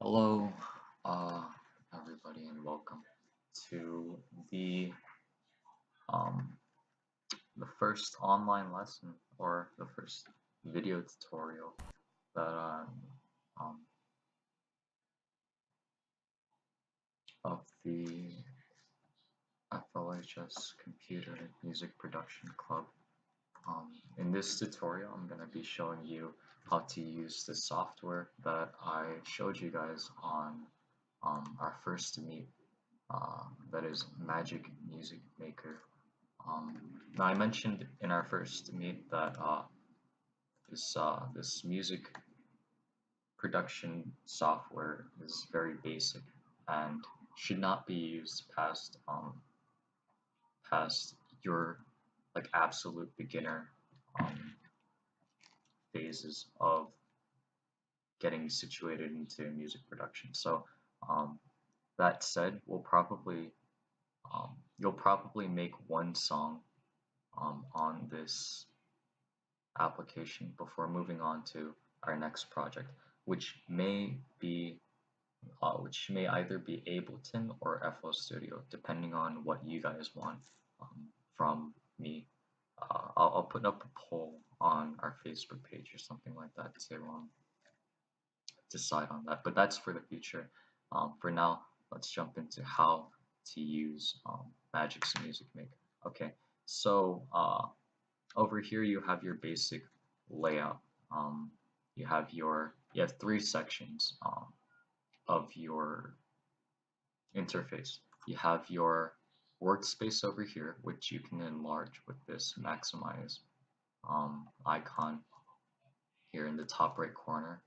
Hello, uh, everybody, and welcome to um, the first online lesson or the first video tutorial that um, of the FLHS Computer Music Production Club. In this tutorial, I'm going to be showing you how to use the software that I showed you guys on our first meet. That is Magic Music Maker. Now I mentioned in our first meet that this music production software is very basic and should not be used past your like absolute beginner um, phases of getting situated into music production. So that said, you'll probably make one song on this application before moving on to our next project, which may either be Ableton or FL Studio, depending on what you guys want from me. I'll put up a poll on our Facebook page or something like that to decide on that, but that's for the future. For now, let's jump into how to use Magic's Music Maker. Okay, so over here you have your basic layout. You have three sections of your interface. You have your workspace over here, which you can enlarge with this maximize icon here in the top right corner.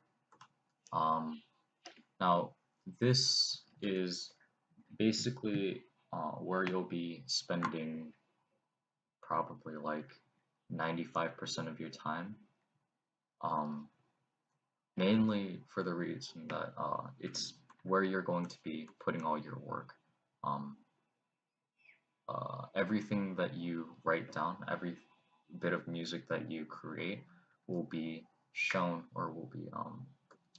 Now this is basically where you'll be spending probably like 95% of your time, mainly for the reason that it's where you're going to be putting all your work. Um, Everything that you write down, every bit of music that you create will be shown or will be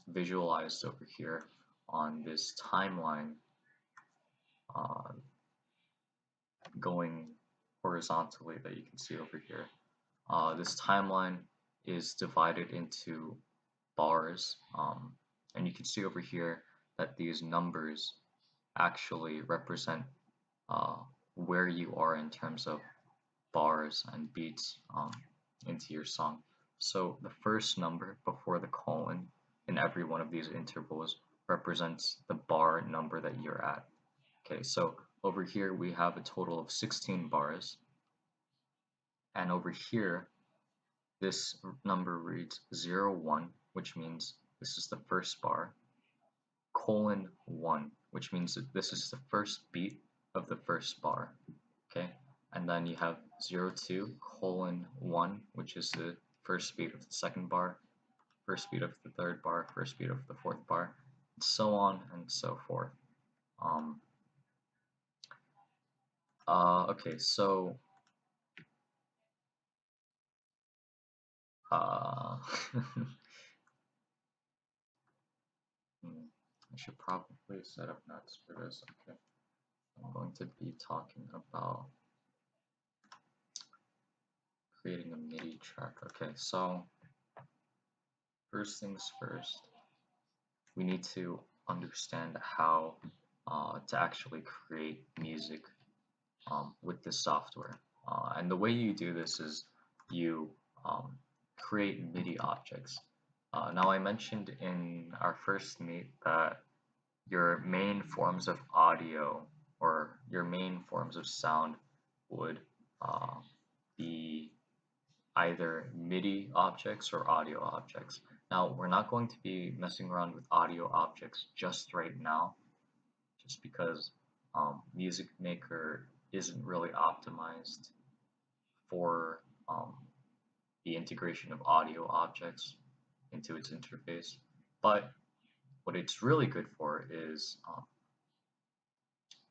visualized over here on this timeline uh, going horizontally that you can see over here. This timeline is divided into bars, and you can see over here that these numbers actually represent where you are in terms of bars and beats into your song. So the first number before the colon in every one of these intervals represents the bar number that you're at. Okay, so over here we have a total of 16 bars, and over here this number reads 0, 1, which means this is the first bar, colon 1, which means that this is the first beat of the first bar. Okay, and then you have 0, 2, colon 1, which is the first beat of the second bar, first beat of the third bar, first beat of the fourth bar, and so on and so forth. Okay, so I should probably set up notes for this. Okay, I'm going to be talking about creating a MIDI track. Okay, so first things first, we need to understand how to actually create music with this software. And the way you do this is you create MIDI objects. Now I mentioned in our first meet that your main forms of audio or your main forms of sound would be either MIDI objects or audio objects. Now, we're not going to be messing around with audio objects just right now, just because Music Maker isn't really optimized for the integration of audio objects into its interface. But what it's really good for is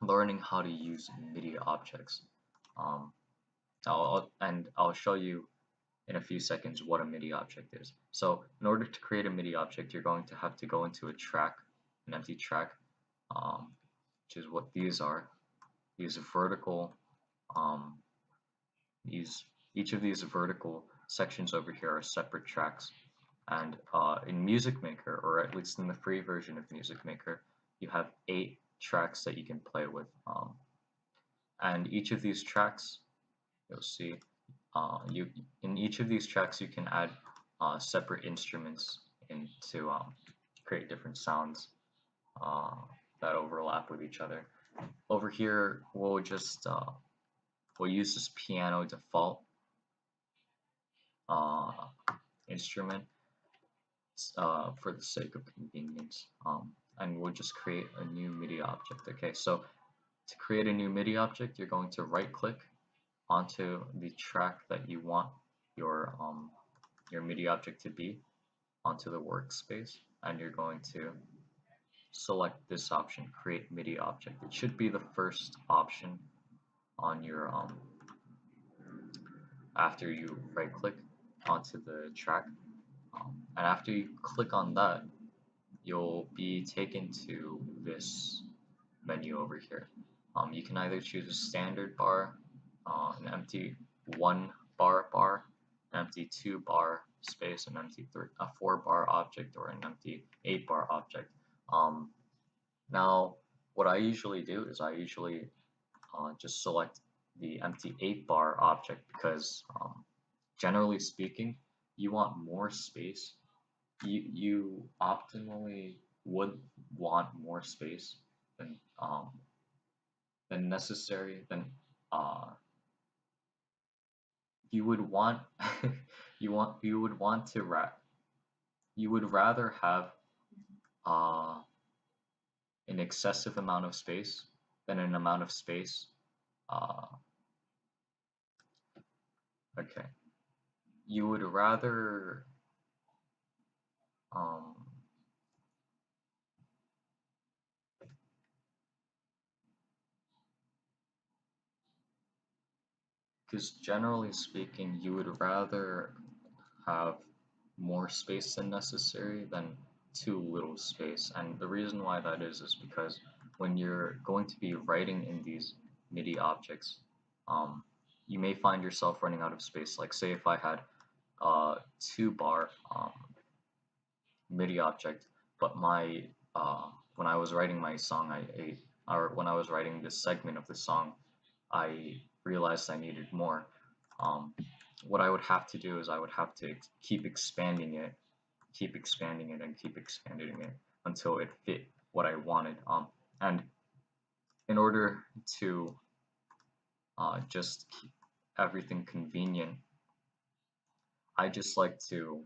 learning how to use MIDI objects. I'll show you in a few seconds what a MIDI object is. So in order to create a MIDI object, you're going to have to go into a track an empty track, which is what these are. These vertical, um, these each of these vertical sections over here are separate tracks. And in Music Maker, or at least in the free version of Music Maker, you have 8 tracks that you can play with. And each of these tracks, you'll see, in each of these tracks you can add separate instruments in to create different sounds uh, that overlap with each other. Over here, we'll just we'll use this piano default uh, instrument for the sake of convenience, and we'll just create a new MIDI object. Okay, so to create a new MIDI object, you're going to right-click onto the track that you want your MIDI object to be onto the workspace, and you're going to select this option, Create MIDI Object. It should be the first option on your after you right-click onto the track, and after you click on that, you'll be taken to this menu over here. You can either choose a standard bar, an empty 1 bar, an empty 2 bar space, an empty 4 bar object, or an empty 8 bar object. Now, what I usually do is I usually just select the empty 8 bar object because generally speaking, you want more space. You optimally would want more space than necessary, than you would want you would want to you would rather have uh, an excessive amount of space than an amount of space. Uh, okay, you would rather um, because generally speaking, you would rather have more space than necessary than too little space. And the reason why that is because when you're going to be writing in these MIDI objects, you may find yourself running out of space. Like say if I had a 2 bar MIDI object, but my when I was writing my song, or when I was writing this segment of the song, I realized I needed more. What I would have to do is I would have to keep expanding it, and keep expanding it until it fit what I wanted. And in order to just keep everything convenient, I just like to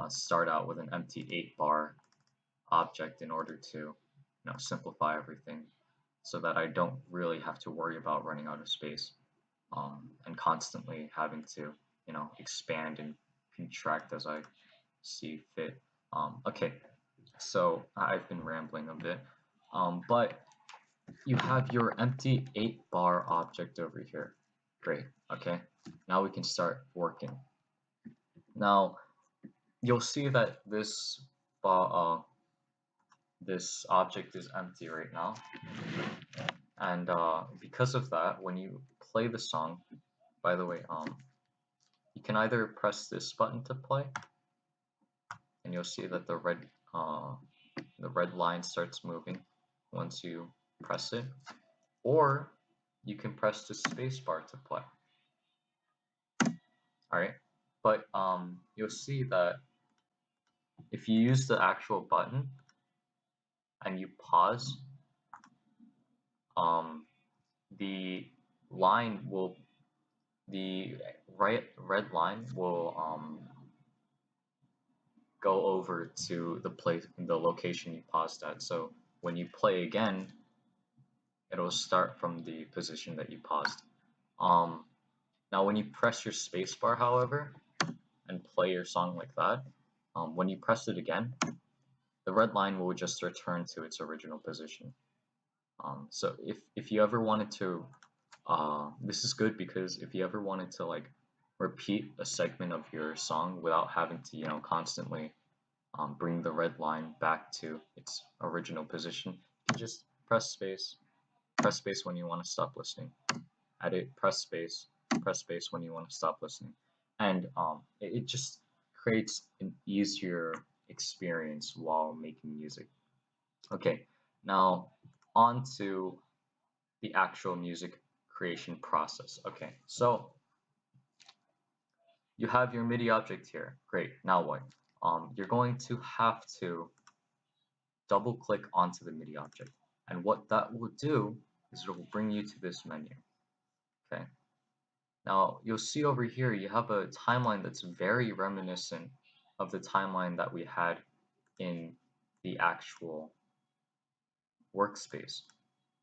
start out with an empty 8 bar object in order to simplify everything so that I don't really have to worry about running out of space and constantly having to expand and contract as I see fit. Okay, so I've been rambling a bit, but you have your empty 8 bar object over here. Great, okay, now we can start working. Now you'll see that this this object is empty right now, and because of that, when you play the song, by the way, you can either press this button to play, and you'll see that the red line starts moving once you press it, or you can press the space bar to play. Alright, but you'll see that if you use the actual button and you pause, the line will the red line will go over to the location you paused at. So when you play again, it'll start from the position that you paused. Now when you press your spacebar, however, and play your song like that, when you press it again, the red line will just return to its original position. So if you ever wanted to, this is good because if you ever wanted to like repeat a segment of your song without having to constantly bring the red line back to its original position, you can just press space when you want to stop listening. Edit, press space when you want to stop listening. And it just creates an easier experience while making music. Okay, now on to the actual music creation process. Okay, so you have your MIDI object here. Great, now what? You're going to have to double click onto the MIDI object. And what that will do is it will bring you to this menu. Okay. Now you'll see over here you have a timeline that's very reminiscent of the timeline that we had in the actual workspace.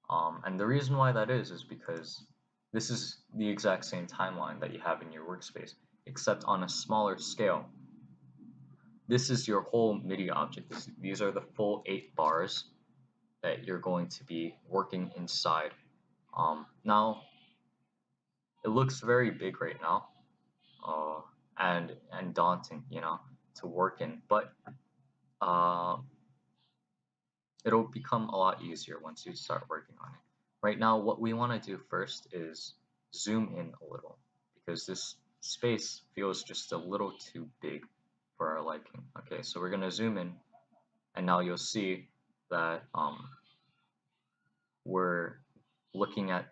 And the reason why that is because this is the exact same timeline that you have in your workspace, except on a smaller scale. This is your whole MIDI object. These are the full 8 bars that you're going to be working inside. Now, it looks very big right now, and daunting, you know, to work in, but it'll become a lot easier once you start working on it. Right now, what we want to do first is zoom in a little, because this space feels just a little too big for our liking. Okay, so we're going to zoom in, and now you'll see that we're looking at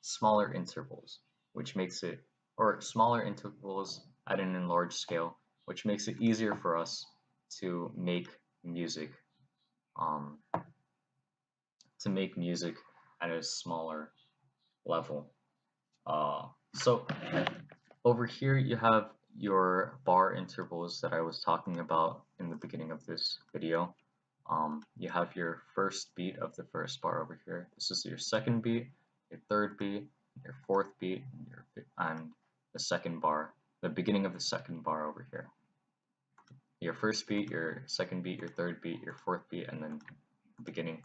smaller intervals, which makes it, or smaller intervals at an enlarged scale, which makes it easier for us to make music, at a smaller level. So over here you have your bar intervals that I was talking about in the beginning of this video. You have your first beat of the first bar over here. This is your second beat, your third beat, your fourth beat, and the second bar, the beginning of the second bar over here. Your first beat, your second beat, your third beat, your fourth beat, and then the beginning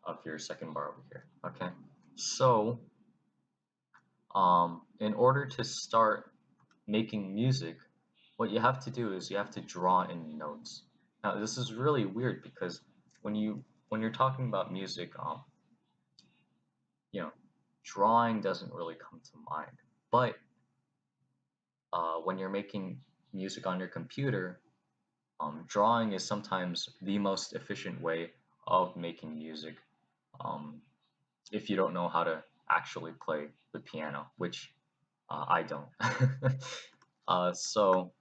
of your second bar over here. Okay, so in order to start making music, what you have to do is you have to draw in notes. Now this is really weird because when you're talking about music, you know, drawing doesn't really come to mind. But when you're making music on your computer, drawing is sometimes the most efficient way of making music, if you don't know how to actually play the piano, which I don't. So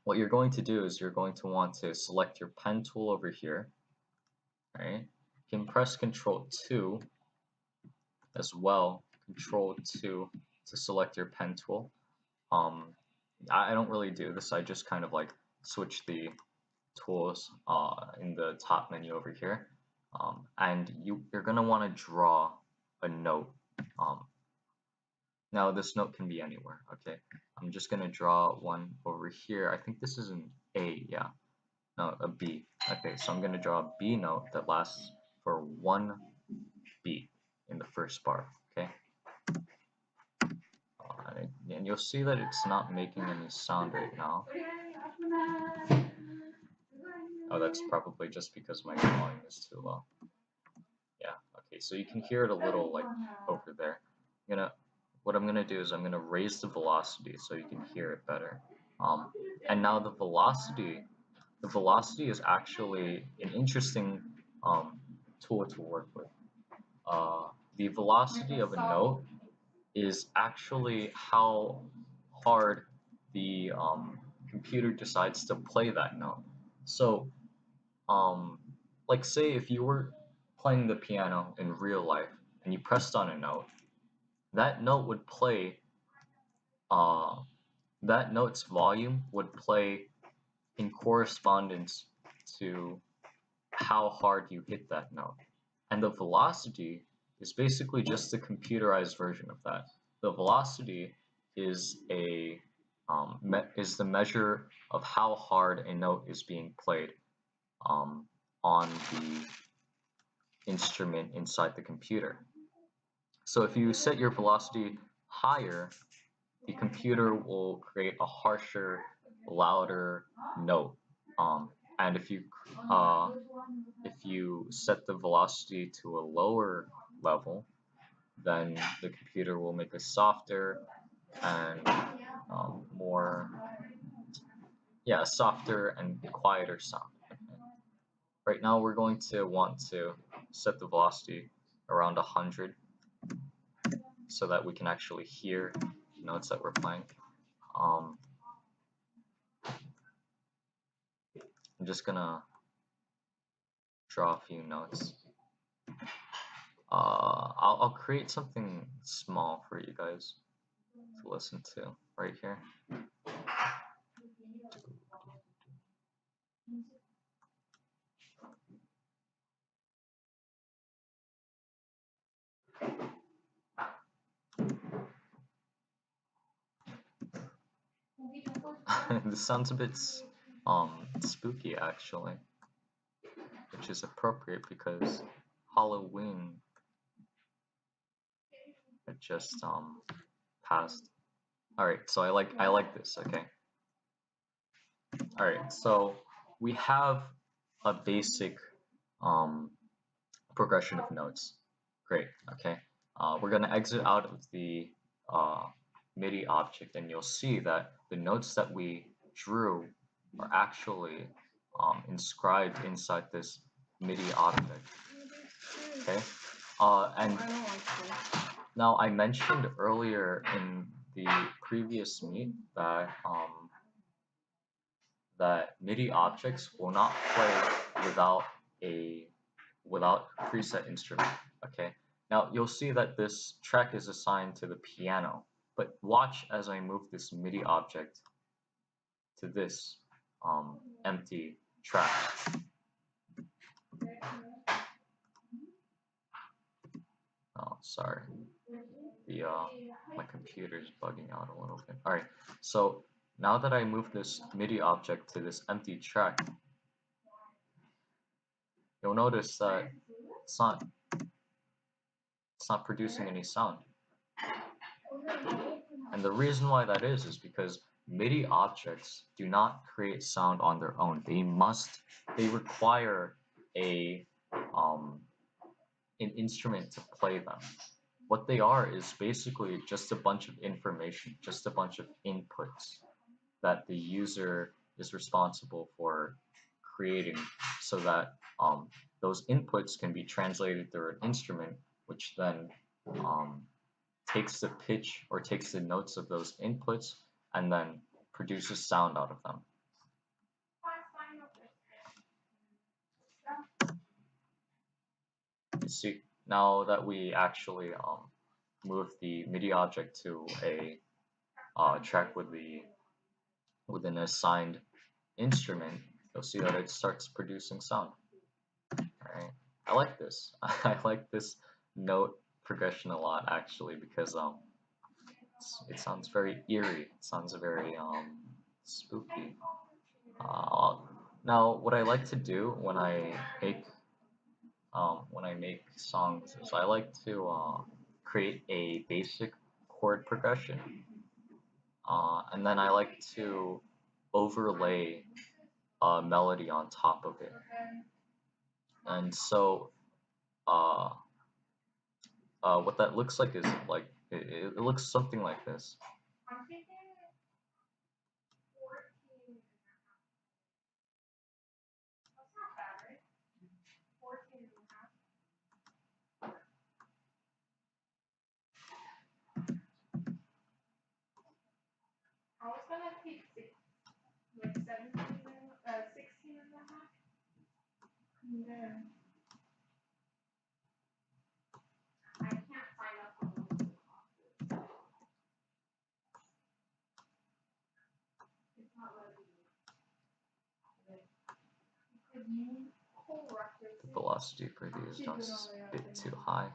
what you're going to do is you're going to want to select your pen tool over here, right? You can press Control 2 as well, Control 2 to select your pen tool. I don't really do this, I just kind of like switch the tools in the top menu over here. And you're going to want to draw a note. Now this note can be anywhere, okay? I'm just going to draw one over here. I think this is an A, yeah. No, a B. Okay, so I'm going to draw a B note that lasts for 1 beat in the first bar, okay? And you'll see that it's not making any sound right now. Oh, that's probably just because my volume is too low. Yeah, okay, so you can hear it a little like over there. What I'm gonna do is I'm gonna raise the velocity so you can hear it better. And now the velocity is actually an interesting tool to work with. The velocity of a note is actually how hard the computer decides to play that note. So, like say if you were playing the piano in real life and you pressed on a note, that note would play, that note's volume would play in correspondence to how hard you hit that note. And the velocity is basically just the computerized version of that. The velocity is the measure of how hard a note is being played on the instrument inside the computer. So if you set your velocity higher, the computer will create a harsher, louder note. And if you set the velocity to a lower level, then the computer will make a softer and more, yeah, softer and quieter sound. Okay. Right now we're going to want to set the velocity around 100 so that we can actually hear the notes that we're playing. I'm just gonna draw a few notes. I'll create something small for you guys to listen to right here. This sounds a bit spooky actually, which is appropriate because Halloween had just passed. All right, so I like this. Okay. All right, so we have a basic progression of notes. Great. Okay. We're gonna exit out of the MIDI object, and you'll see that the notes that we drew are actually inscribed inside this MIDI object. Okay. And now I mentioned earlier in the previous meet that that MIDI objects will not play without preset instrument. Okay. Now you'll see that this track is assigned to the piano, but watch as I move this MIDI object to this empty track. Oh, sorry. The my computer's bugging out a little bit. All right. So now that I move this MIDI object to this empty track, you'll notice that it's not producing any sound. And the reason why that is because MIDI objects do not create sound on their own. They require an instrument to play them. What they are is basically just a bunch of information, just a bunch of inputs that the user is responsible for creating, so that those inputs can be translated through an instrument, which then takes the pitch or takes the notes of those inputs and then produces sound out of them. You see, now that we actually move the MIDI object to a track with an assigned instrument, you'll see that it starts producing sound. Alright, I like this. I like this note progression a lot actually, because it sounds very eerie. It sounds very spooky. Now, what I like to do when I make songs is I like to create a basic chord progression, and then I like to overlay a melody on top of it. And so what that looks like is like it looks something like this. The velocity for these notes is a bit too high.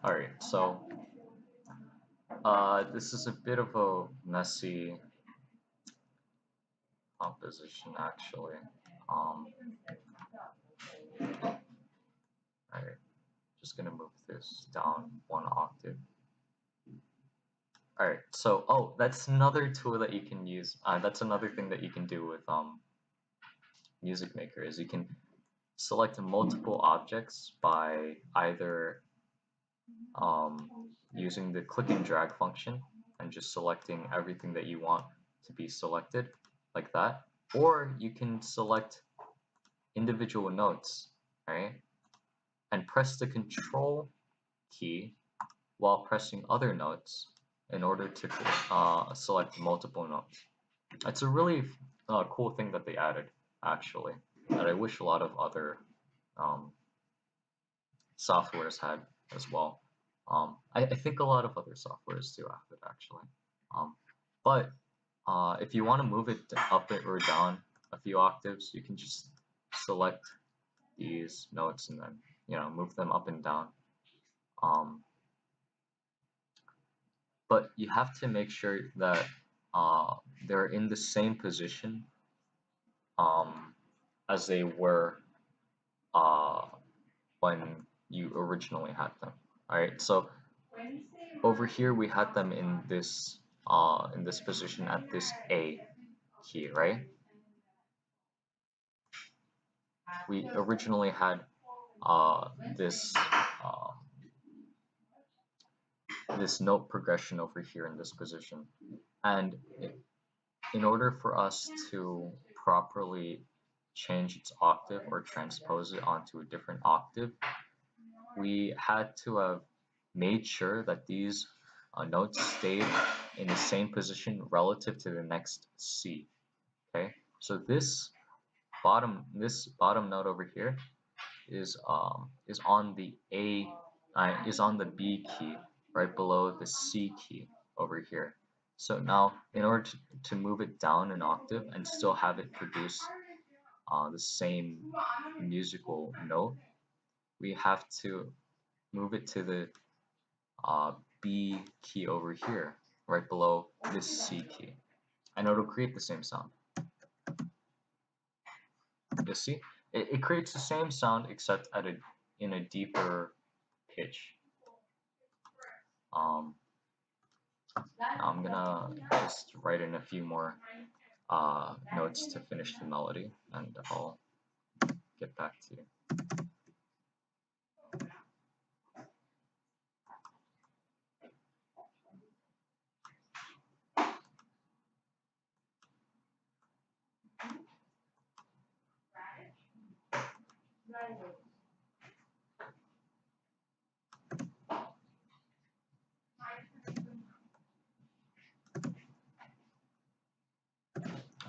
Alright, so This is a bit of a messy composition actually. Alright, just gonna move this down one octave. Alright, so that's another tool that you can use. That's another thing that you can do with Music Maker is you can select multiple objects by either using the click and drag function and just selecting everything that you want to be selected like that, or you can select individual notes, right, and press the control key while pressing other notes in order to select multiple notes. It's a really cool thing that they added actually that I wish a lot of other softwares had as well. I think a lot of other softwares do have it actually. But if you want to move it up or down a few octaves, you can just select these notes and then move them up and down. But you have to make sure that they're in the same position as they were when you originally had them. Alright, so over here we had them in this position at this A key, right? We originally had this this note progression over here in this position, and in order for us to properly change its octave or transpose it onto a different octave, we had to have made sure that these notes stayed in the same position relative to the next C. Okay, so this bottom note over here is on the is on the B key right below the C key over here. So now in order to move it down an octave and still have it produce the same musical note, we have to move it to the B key over here right below this C key, and it'll create the same sound. You see, it creates the same sound except in a deeper pitch. I'm gonna just write in a few more notes to finish the melody, and I'll get back to you.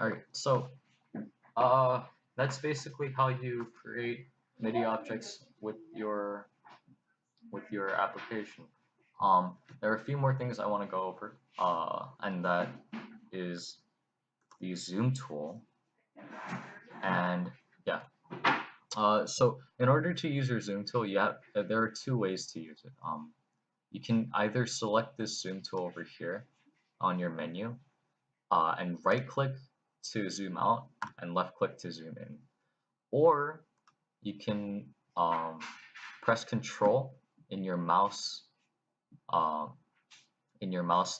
Alright, so that's basically how you create MIDI objects with your application. There are a few more things I want to go over, and that is the zoom tool. And yeah, so in order to use your zoom tool, there are two ways to use it. You can either select this zoom tool over here on your menu, and right click to zoom out and left click to zoom in, or you can press Control in your mouse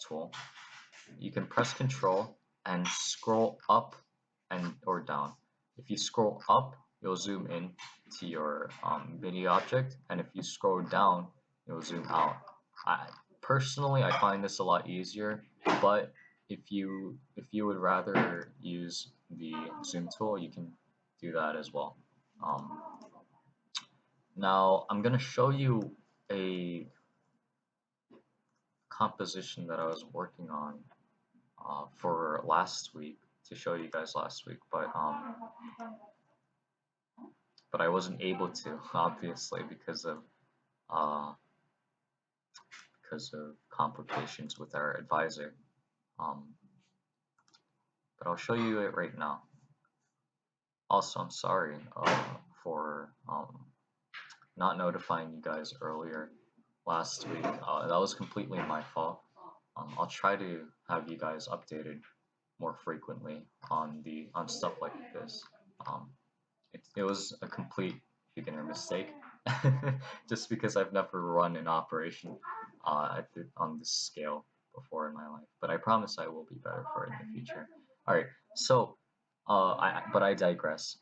tool. You can press Control and scroll up or down. If you scroll up, you'll zoom in to your MIDI object, and if you scroll down, you'll zoom out. Personally, I find this a lot easier, but if you would rather use the zoom tool, you can do that as well. Now I'm gonna show you a composition that I was working on for last week, to show you guys last week, but I wasn't able to, obviously, because of complications with our advisor. But I'll show you it right now. Also, I'm sorry for not notifying you guys earlier last week. That was completely my fault. I'll try to have you guys updated more frequently on stuff like this. Um, it was a complete beginner mistake, just because I've never run an operation on this scale before in my life. But I promise I will be better for it in the future. All right, so but I digress.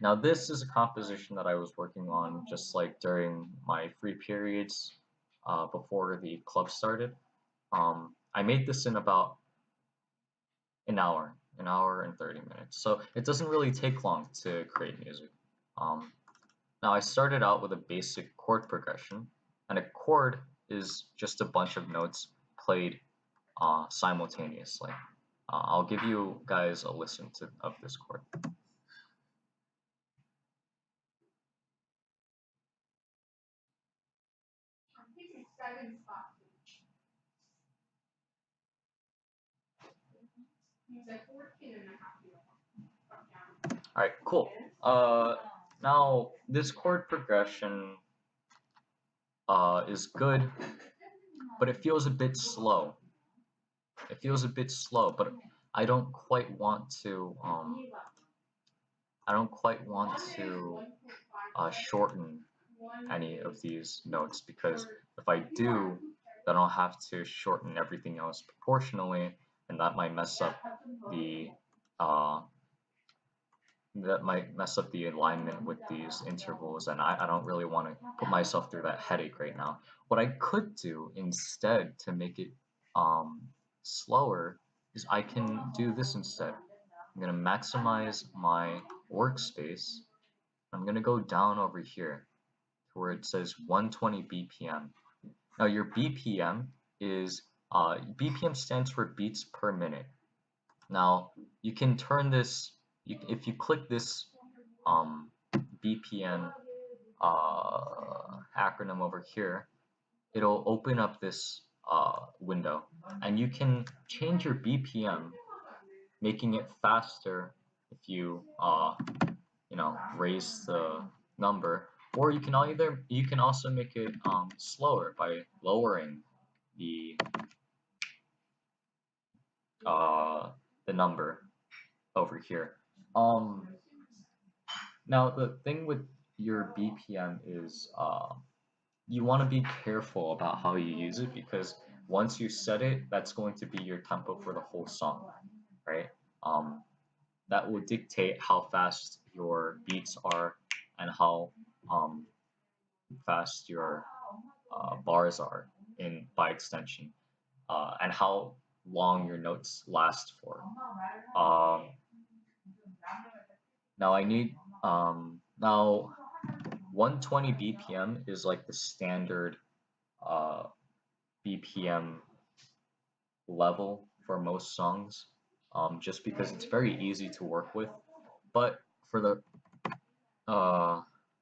Now this is a composition that I was working on just like during my free periods before the club started. I made this in about an hour and 30 minutes. So it doesn't really take long to create music. Um, Now I started out with a basic chord progression, and a chord is just a bunch of notes played simultaneously. I'll give you guys a listen of this chord. All right, cool. Now this chord progression is good, but it feels a bit slow. It feels a bit slow, but I don't quite want to. I don't quite want to shorten any of these notes, because if I do, then I'll have to shorten everything else proportionally, and that might mess up the uh, alignment with these intervals, and I don't really want to put myself through that headache right now. What I could do instead to make it slower is I can do this instead. I'm going to maximize my workspace. I'm going to go down over here to where it says 120 BPM. Now your BPM is, BPM stands for beats per minute. Now you can turn this, if you click this BPM acronym over here, it'll open up this window, and you can change your BPM, making it faster if you raise the number, or you can also make it slower by lowering the number over here. Now the thing with your BPM is you want to be careful about how you use it, because once you set it, that's going to be your tempo for the whole song, right? That will dictate how fast your beats are, and how fast your bars are by extension, and how long your notes last for. Um, Now I need now 120 BPM is like the standard uh, BPM level for most songs, just because it's very easy to work with. But for the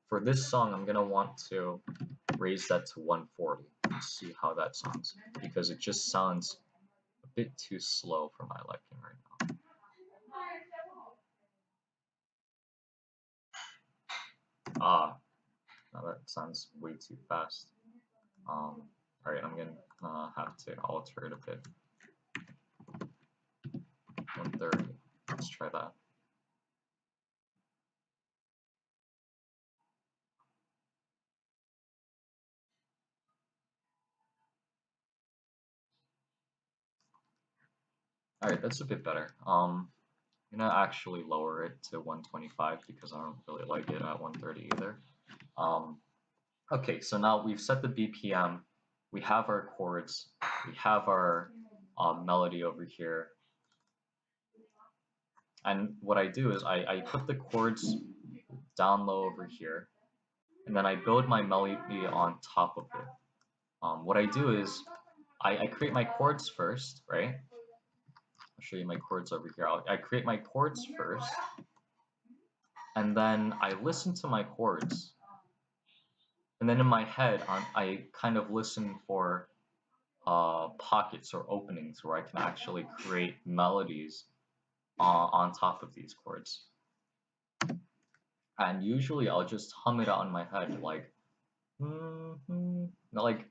for this song, I'm gonna want to raise that to 140 and see how that sounds, because it just sounds a bit too slow for my liking right now. Now that sounds way too fast. Alright, I'm gonna have to alter it a bit. 130. Let's try that. Alright, that's a bit better. I'm gonna actually lower it to 125 because I don't really like it at 130 either. Okay, so now we've set the BPM, we have our chords, we have our melody over here, and what I do is I put the chords down low over here, and then I build my melody on top of it. What I do is I create my chords first, right? I'll show you my chords over here. I create my chords first, and then I listen to my chords, and then in my head I kind of listen for pockets or openings where I can actually create melodies on top of these chords. And usually I'll just hum it out in my head like like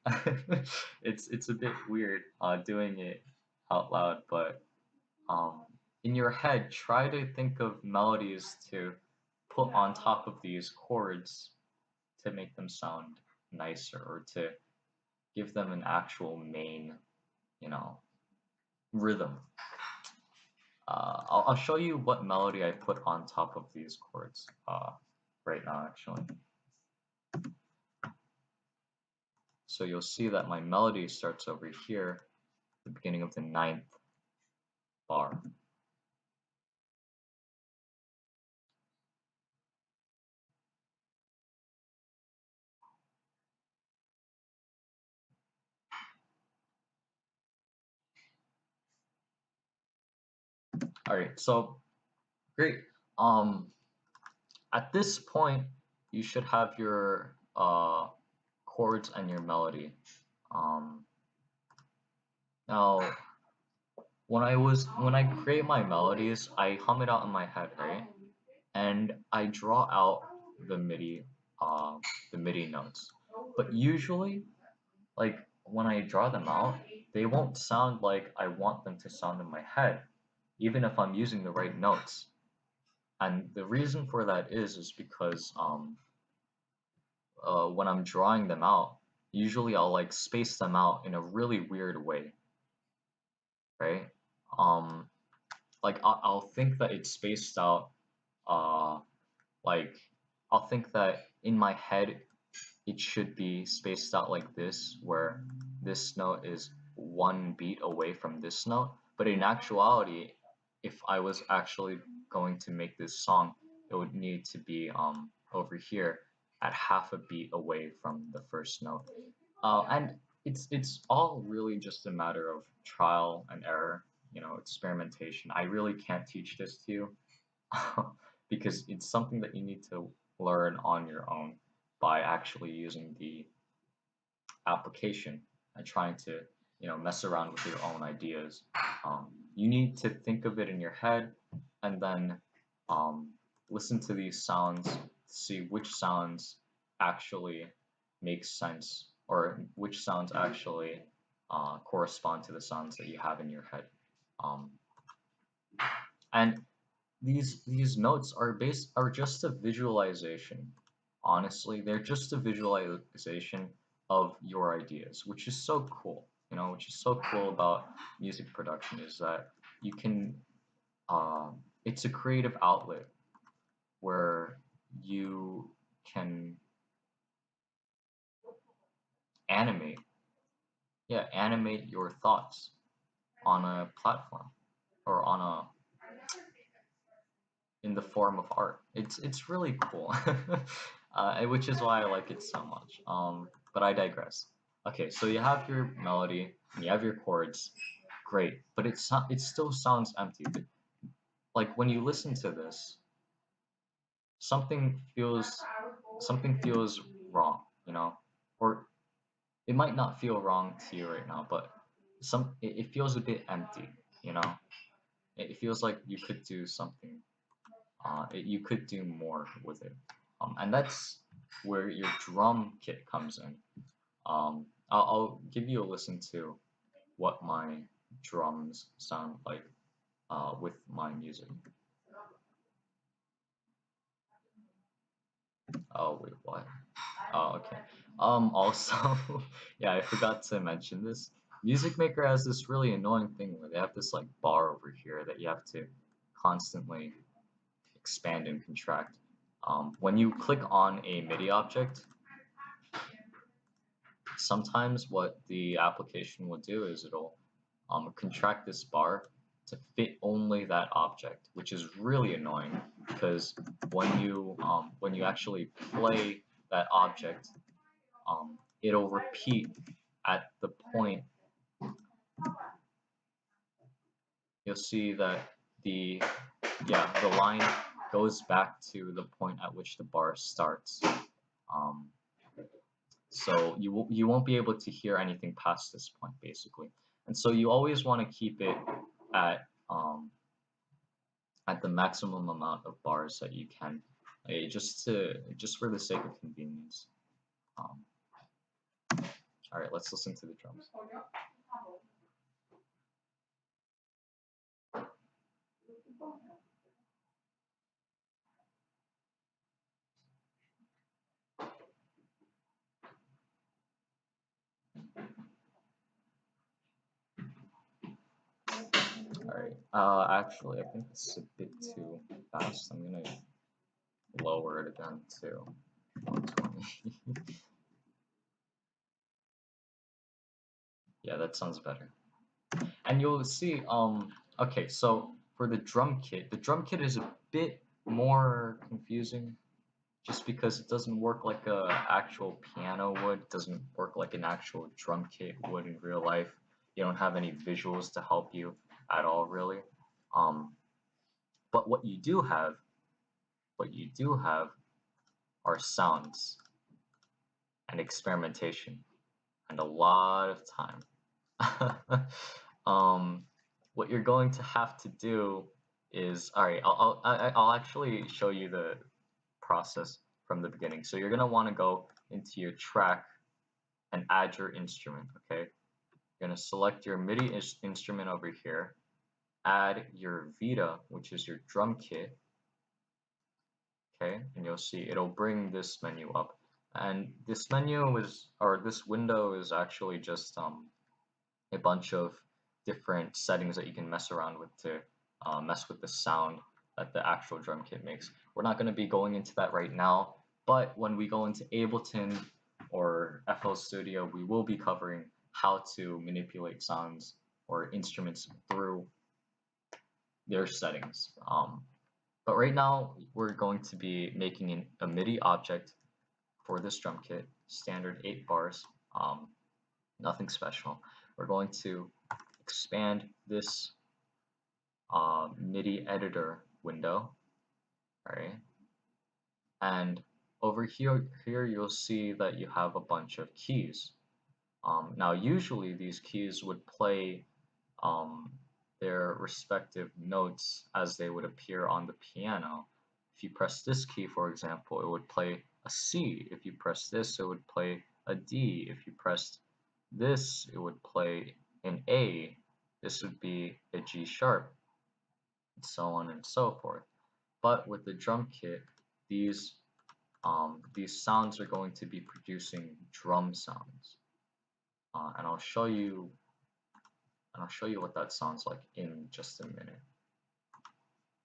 it's a bit weird doing it out loud, but um, in your head, try to think of melodies to put on top of these chords to make them sound nicer or to give them an actual main, you know, rhythm. I'll show you what melody I put on top of these chords right now, actually. So you'll see that my melody starts over here, the beginning of the 9th bar. All right, so great. Um, at this point, you should have your chords and your melody. Um, now, when I create my melodies, I hum it out in my head, right? And I draw out the MIDI, uh, the MIDI notes. But usually, like when I draw them out, they won't sound like I want them to sound in my head, even if I'm using the right notes. And the reason for that is because when I'm drawing them out, usually I'll like space them out in a really weird way, right? Um, like I'll think that it's spaced out, uh, like I'll think that in my head it should be spaced out like this, where this note is one beat away from this note. But in actuality, if I was actually going to make this song, it would need to be over here at half a beat away from the first note. And it's all really just a matter of trial and error, you know, experimentation. I really can't teach this to you because it's something that you need to learn on your own by actually using the application and trying to, you know, mess around with your own ideas. You need to think of it in your head and then um, listen to these sounds, see which sounds actually make sense or which sounds actually correspond to the sounds that you have in your head. Um, and these notes are just a visualization. Honestly, they're just a visualization of your ideas, which is so cool. You know, which is so cool about music production is that you can it's a creative outlet where you can animate, yeah, animate your thoughts on a platform or on a in the form of art. It's really cool, which is why I like it so much. But I digress. Okay, so you have your melody and you have your chords, great, but it still sounds empty. Like when you listen to this, something feels something feels wrong, you know, or it might not feel wrong to you right now, but it feels a bit empty, you know. It feels like you could do something you could do more with it. And that's where your drum kit comes in. I'll give you a listen to what my drums sound like with my music. Oh, wait, what? Oh, okay. Also, yeah, I forgot to mention this. Music Maker has this really annoying thing where they have this like bar over here that you have to constantly expand and contract. When you click on a MIDI object, sometimes what the application will do is it'll contract this bar to fit only that object, which is really annoying because when you actually play that object, it'll repeat at the point. You'll see that the the line goes back to the point at which the bar starts. Um, So you won't be able to hear anything past this point basically. And so you always want to keep it at um, at the maximum amount of bars that you can, just for the sake of convenience. Um, All right, let's listen to the drums. Alright, actually, I think it's a bit too fast. I'm gonna lower it again to 120. Yeah, that sounds better. And you'll see, okay, so for the drum kit is a bit more confusing just because it doesn't work like a actual piano would. It doesn't work like an actual drum kit would in real life. You don't have any visuals to help you at all, really. Um, but what you do have are sounds and experimentation and a lot of time. What you're going to have to do is, all right, I'll actually show you the process from the beginning. So you're gonna want to go into your track and add your instrument. Okay, you're gonna select your MIDI instrument over here, add your Vita, which is your drum kit. Okay, and you'll see it'll bring this menu up. And this menu is, or this window is actually just a bunch of different settings that you can mess around with to mess with the sound that the actual drum kit makes. We're not going to be going into that right now, but when we go into Ableton or FL Studio, we will be covering how to manipulate sounds or instruments through their settings. But right now, we're going to be making a MIDI object for this drum kit, standard 8 bars, nothing special. We're going to expand this MIDI editor window, right? And over here you'll see that you have a bunch of keys. Now, usually these keys would play their respective notes as they would appear on the piano. If you press this key, for example, it would play a C. If you press this, it would play a D. If you pressed this, it would play an A. This would be a G sharp, and so on and so forth. But with the drum kit, these sounds are going to be producing drum sounds, and I'll show you what that sounds like in just a minute.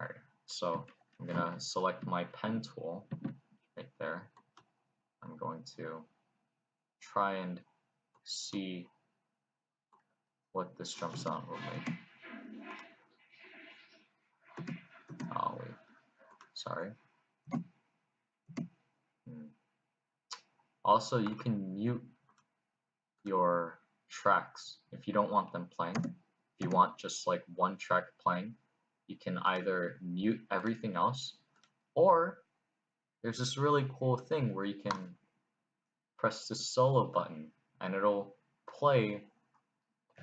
All right, so I'm gonna select my pen tool right there. I'm going to try and see what this drum sound will make. Oh wait, sorry. Also, you can mute your tracks if you don't want them playing. If you want just like one track playing, you can either mute everything else, or there's this really cool thing where you can press the solo button and it'll play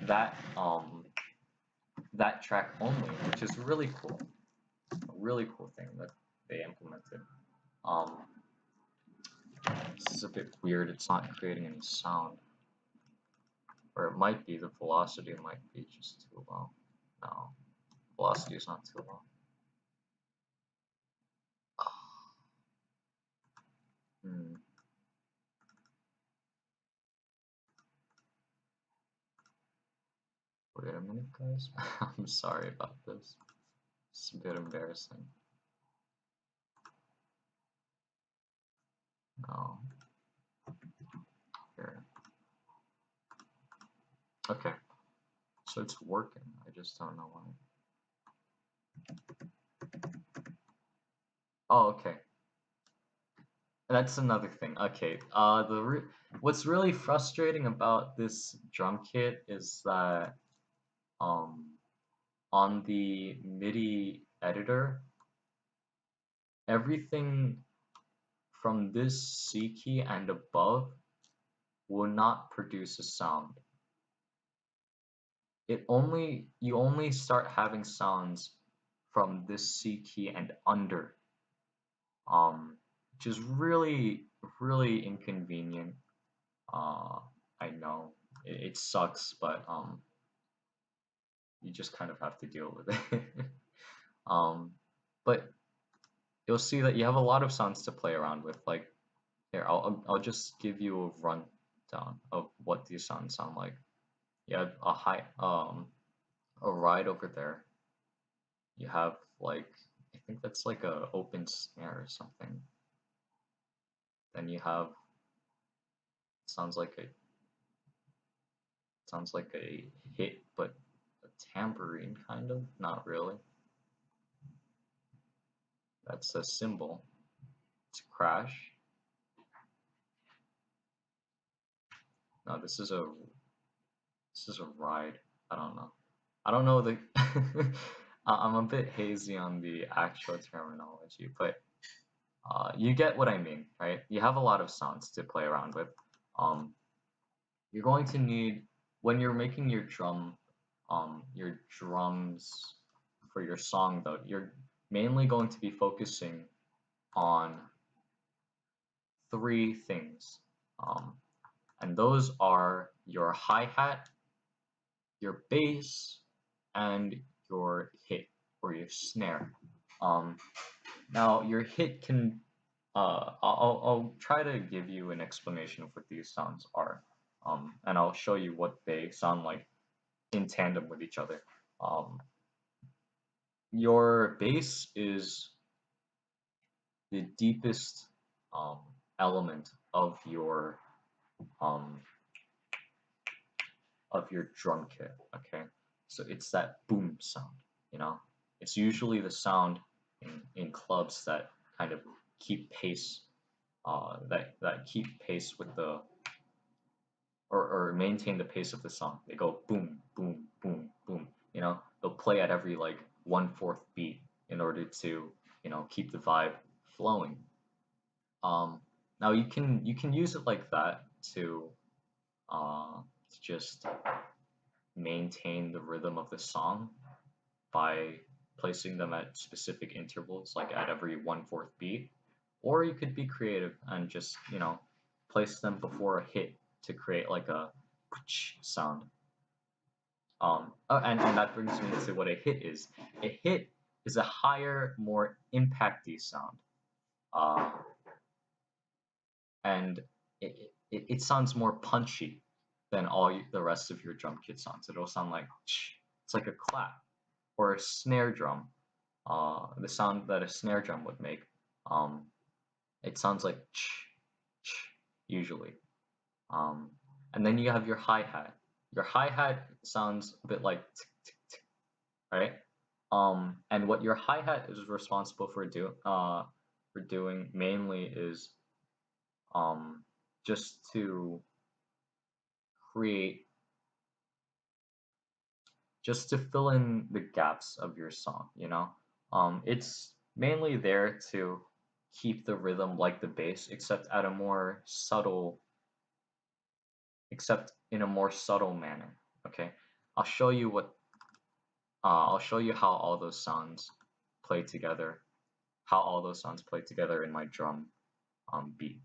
that that track only, which is really cool. A really cool thing that they implemented. This is a bit weird. It's not creating any sound. Or it might be, the velocity might be just too low. No, velocity is not too low. Wait a minute, guys. I'm sorry about this. It's a bit embarrassing. No. Here. Okay. So it's working. I just don't know why. Oh, okay. That's another thing. Okay. What's really frustrating about this drum kit is that on the MIDI editor, everything from this C key and above will not produce a sound. You only start having sounds from this C key and under, which is really inconvenient. I know it sucks, but you just kind of have to deal with it. But you'll see that you have a lot of sounds to play around with. Like here, I'll just give you a rundown of what these sounds sound like. You have a ride over there. You have like, I think that's like a open snare or something. Then you have, sounds like a hit, but a tambourine kind of, not really. That's a cymbal. It's a crash. No, this is a ride. I don't know. I don't know the I'm a bit hazy on the actual terminology, but you get what I mean, right? You have a lot of sounds to play around with. You're going to need, when you're making your drums for your song though, you're mainly going to be focusing on three things. And those are your hi-hat, your bass, and your hit or your snare. Now your hit can I'll try to give you an explanation of what these sounds are, and I'll show you what they sound like in tandem with each other. Your bass is the deepest element um, of your drum kit. Okay, so it's that boom sound. You know, it's usually the sound in clubs that kind of keep pace, that keep pace with the or maintain the pace of the song. They go boom, boom, boom, boom. You know, they'll play at every like 1/4 beat in order to, you know, keep the vibe flowing. Now you can use it like that to just maintain the rhythm of the song by placing them at specific intervals, like at every 1/4 beat. Or you could be creative and just, you know, place them before a hit to create like a sound. And that brings me to what a hit is. A hit is a higher, more impacty sound. Uh, and it sounds more punchy than the rest of your drum kit sounds. It'll sound like, it's like a clap or a snare drum. The sound that a snare drum would make. It sounds like usually. And then you have your hi-hat. Your hi-hat sounds a bit like tick, tick, tick, right? And what your hi-hat is responsible for doing mainly is just to create, just to fill in the gaps of your song, you know? It's mainly there to keep the rhythm like the bass, except in a more subtle manner. Okay, I'll show you how all those sounds play together, in my drum beat.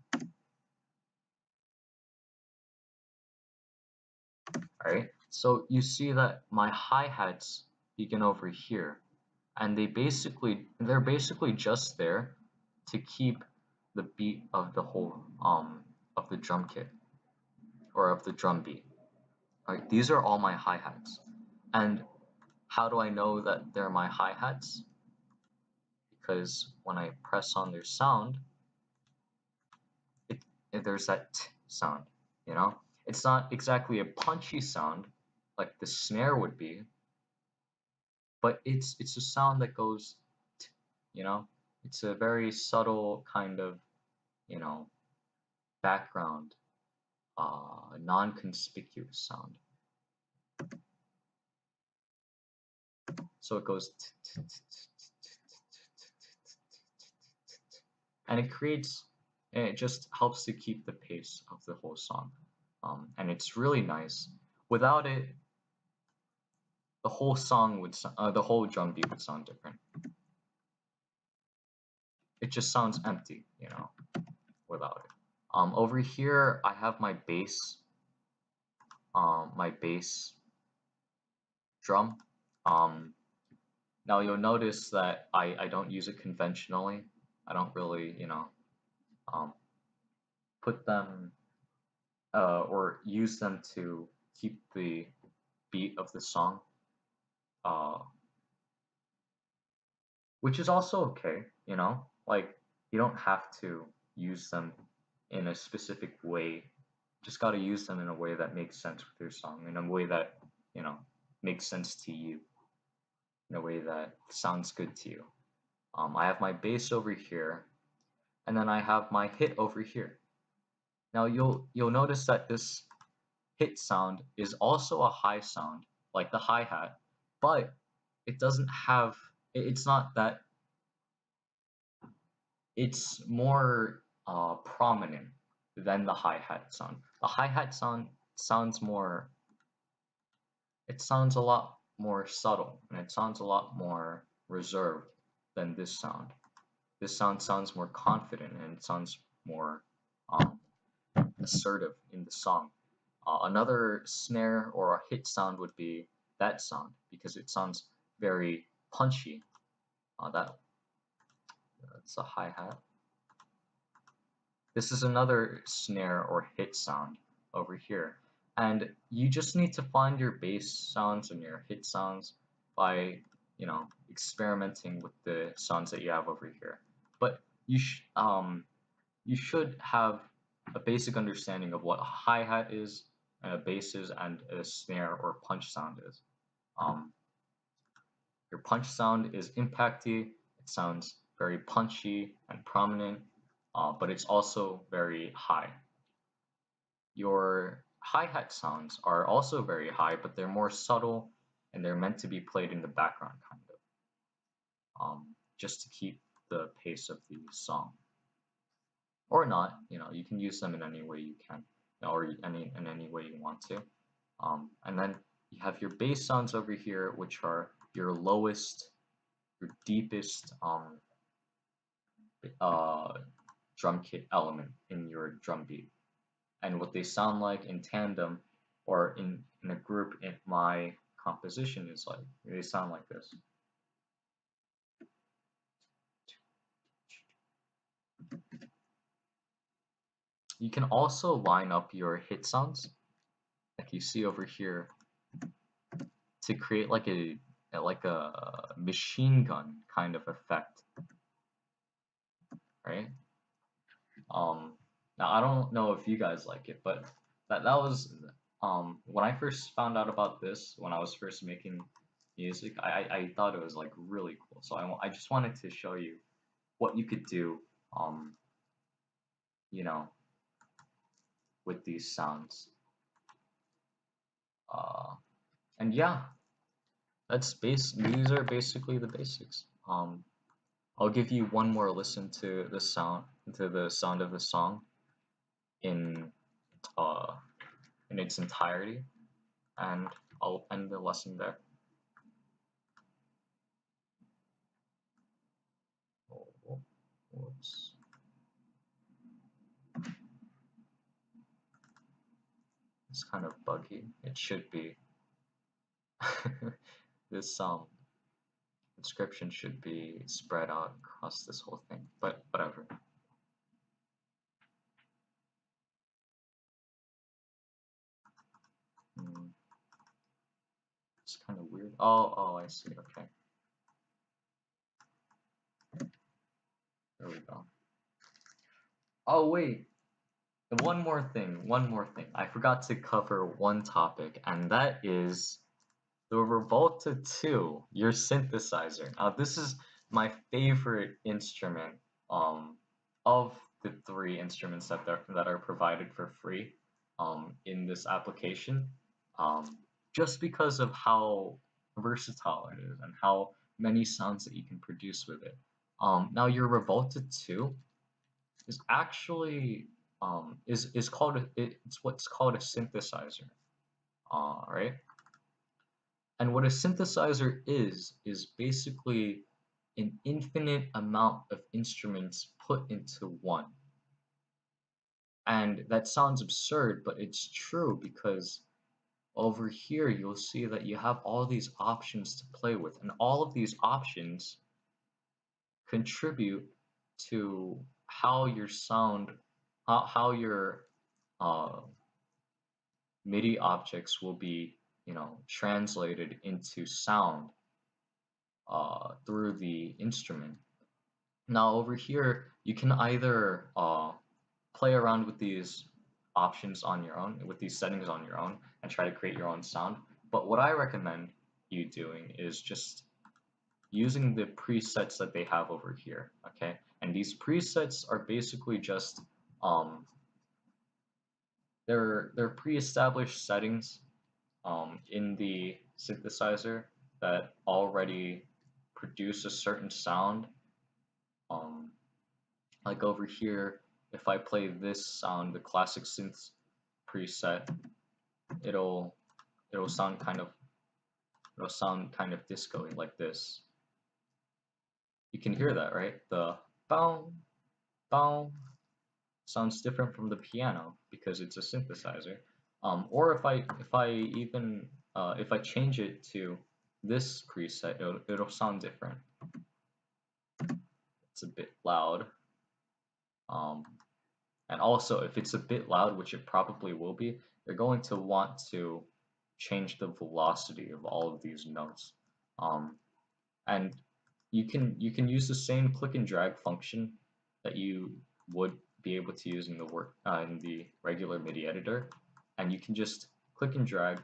All right, so you see that my hi-hats begin over here, and they're basically just there to keep the beat of the whole of the drum kit or of the drum beat. All right, these are all my hi-hats. And how do I know that they're my hi-hats? Because when I press on their sound, there's that t sound, you know? It's not exactly a punchy sound like the snare would be, but it's a sound that goes t, you know? It's a very subtle kind of, you know, background, non-conspicuous sound. So it goes t, t, t, t, and it just helps to keep the pace of the whole song. And it's really nice. Without it, the whole the whole drum beat would sound different. It just sounds empty, you know, without it. Over here, I have my bass. my bass drum. Now you'll notice that I don't use it conventionally. I don't really, um, put them or use them to keep the beat of the song, uh, which is also okay, like you don't have to use them in a specific way. Just got to use them in a way that makes sense with your song, in a way that, you know, makes sense to you, in a way that sounds good to you. I have my bass over here, and then I have my hit over here. Now you'll notice that this hit sound is also a high sound, like the hi-hat, but it doesn't have, it's not that, it's more prominent than the hi-hat sound. The hi-hat sound sounds more, it sounds a lot more subtle, and it sounds a lot more reserved than this sound. This sound sounds more confident, and it sounds more um, assertive in the song. Another snare or a hit sound would be that sound because it sounds very punchy. That's a hi-hat. This is another snare or hit sound over here. And you just need to find your bass sounds and your hit sounds by, experimenting with the sounds that you have over here. But you should have a basic understanding of what a hi-hat is, and a bass is, and a snare or punch sound is. Um, your punch sound is impacty. It sounds very punchy and prominent, but it's also very high. Your hi-hat sounds are also very high, but they're more subtle, and they're meant to be played in the background, kind of, just to keep the pace of the song. Or not, you can use them in any way you can, or in any way you want to. And then you have your bass sounds over here, which are your lowest, your deepest drum kit element in your drum beat. And what they sound like in tandem or in a group in my composition is like, they sound like this. You can also line up your hit sounds, like you see over here, to create like a machine gun kind of effect, right? Now I don't know if you guys like it, but that was when I first found out about this, when I was first making music, I thought it was like really cool. So I just wanted to show you what you could do, um, you know, with these sounds. Uh, and yeah, these are basically the basics. I'll give you one more listen to the sound of the song in uh, in its entirety, and I'll end the lesson there. Oh, whoops. It's kind of buggy. It should be. This description should be spread out across this whole thing, but whatever. Hmm, it's kind of weird. Oh, I see. Okay, there we go. Oh wait, one more thing. I forgot to cover one topic, and that is the Revolta 2, your synthesizer. Now this is my favorite instrument of the three instruments that are provided for free in this application. Just because of how versatile it is and how many sounds that you can produce with it. Now your Revolta 2 is actually is called it's what's called a synthesizer. Right? And what a synthesizer is basically an infinite amount of instruments put into one. And that sounds absurd, but it's true because over here you'll see that you have all these options to play with, and all of these options contribute to how your sound, how your uh, MIDI objects will be, translated into sound through the instrument. Now over here, you can either play around with these options on your own, with these settings on your own, and try to create your own sound. But what I recommend you doing is just using the presets that they have over here, okay? And these presets are basically just they're pre-established settings in the synthesizer that already produce a certain sound. Like over here, if I play this sound, the classic synths preset, it'll sound kind of disco-y like this. You can hear that, right? The bow bow sounds different from the piano because it's a synthesizer. Or if I change it to this preset, it'll sound different. It's a bit loud. And also, if it's a bit loud, which it probably will be, you're going to want to change the velocity of all of these notes. And you can use the same click and drag function that you would be able to use in the regular MIDI editor, and you can just click and drag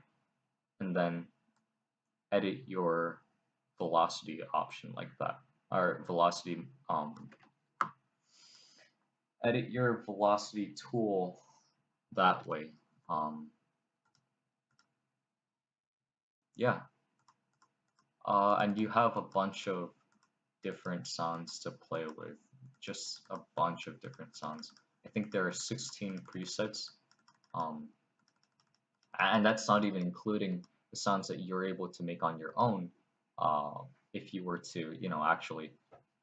and then edit your velocity option like that, or velocity edit your velocity tool that way. Yeah, and you have a bunch of different sounds to play with, just a bunch of different sounds. I think there are 16 presets, and that's not even including the sounds that you're able to make on your own if you were to, actually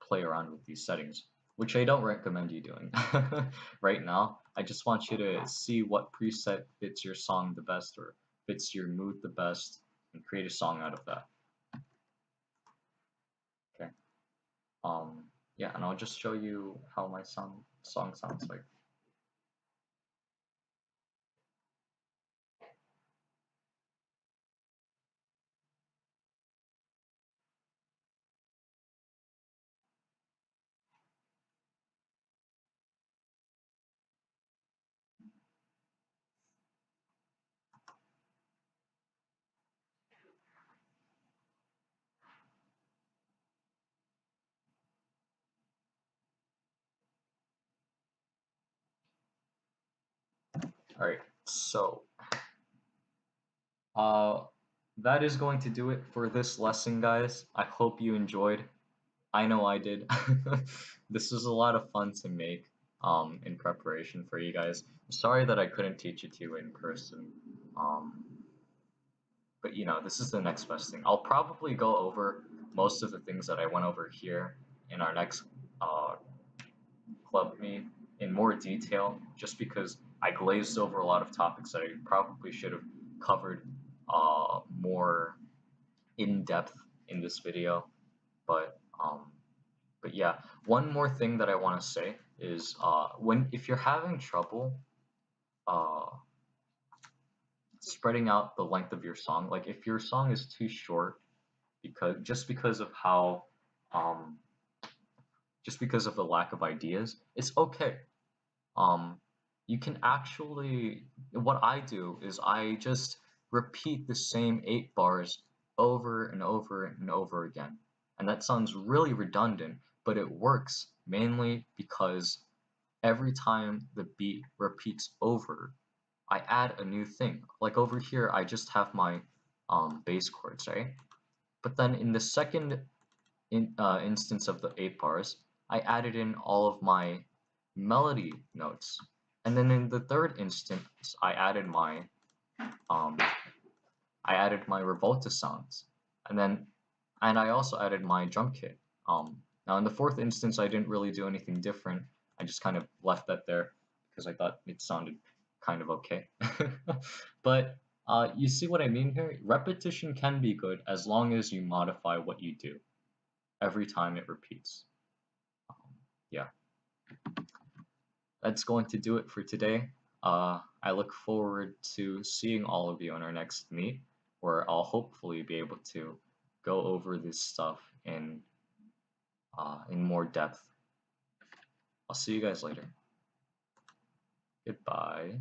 play around with these settings, which I don't recommend you doing right now. I just want you to see what preset fits your song the best or fits your mood the best and create a song out of that. Okay. Yeah, and I'll just show you how my song sounds like. All right, so that is going to do it for this lesson, guys. I hope you enjoyed. I know I did. This was a lot of fun to make in preparation for you guys. Sorry that I couldn't teach it to you in person. But this is the next best thing. I'll probably go over most of the things that I went over here in our next club meet in more detail, just because I glazed over a lot of topics that I probably should have covered more in depth in this video. But yeah, one more thing that I want to say is if you're having trouble spreading out the length of your song, like if your song is too short because of how just because of the lack of ideas, it's okay. You can actually, what I do is I just repeat the same 8 bars over and over and over again. And that sounds really redundant, but it works mainly because every time the beat repeats over, I add a new thing. Like over here, I just have my bass chords, right? But then in the second instance of the 8 bars, I added in all of my melody notes. And then in the third instance, I added my revolta sounds. And I also added my drum kit. Now in the fourth instance, I didn't really do anything different. I just kind of left that there because I thought it sounded kind of okay. But You see what I mean here? Repetition can be good as long as you modify what you do every time it repeats. Yeah, that's going to do it for today. I look forward to seeing all of you on our next meet, where I'll hopefully be able to go over this stuff in more depth. I'll see you guys later. Goodbye.